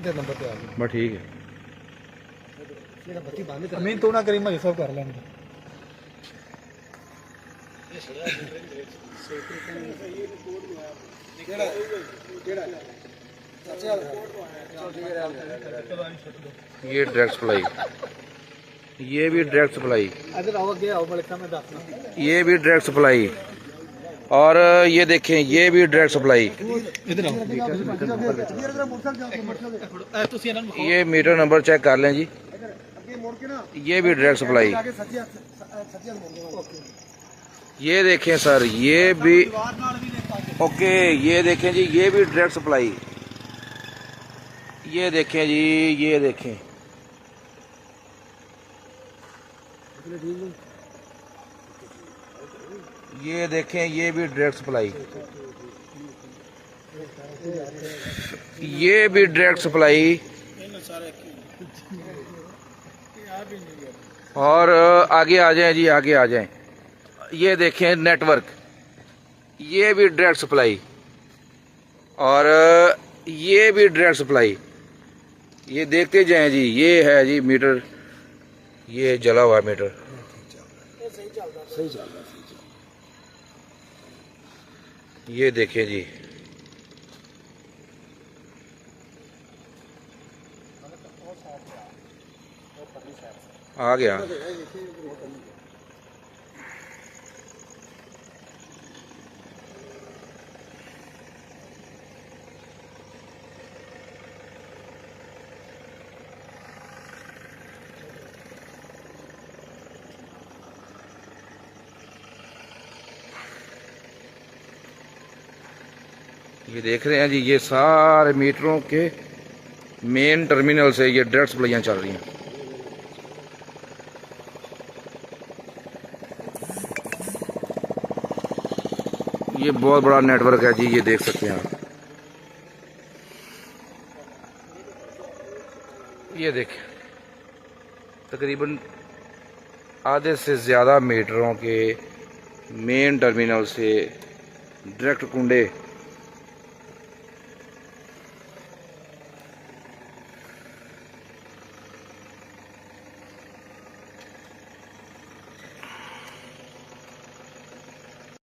Number पे आ गई बस ठीक है। अमीन तू ना करी मैं सब कर लेंगे। ये डायरेक्ट सप्लाई, ये भी डायरेक्ट सप्लाई, अगर आओ गया आओ मलिक में दाखना, ये भी डायरेक्ट सप्लाई, और ये देखें ये भी डायरेक्ट सप्लाई। इधर आओ ये मीटर नंबर चेक कर लें जी, ये भी डायरेक्ट सप्लाई। ये देखें सर, ये भी ओके। ये देखें जी, ये भी डायरेक्ट सप्लाई। ये देखें जी, ये देखें, ये देखें, ये भी डायरेक्ट सप्लाई, ये भी डायरेक्ट सप्लाई। और आगे आ जाएं जी, आगे आ जाएं। ये देखें नेटवर्क, ये भी डायरेक्ट सप्लाई, और ये भी डायरेक्ट सप्लाई। ये देखते जाएं जी, ये है जी मीटर, ये जला हुआ मीटर। सही चल रहा। ये देखें जी, आ गया। ये देख रहे हैं जी, ये सारे मीटरों के मेन टर्मिनल से ये डायरेक्ट सप्लाइयाँ चल रही हैं। ये बहुत बड़ा नेटवर्क है जी, ये देख सकते हैं आप। ये देखें, तकरीबन आधे से ज़्यादा मीटरों के मेन टर्मिनल से डायरेक्ट कुंडे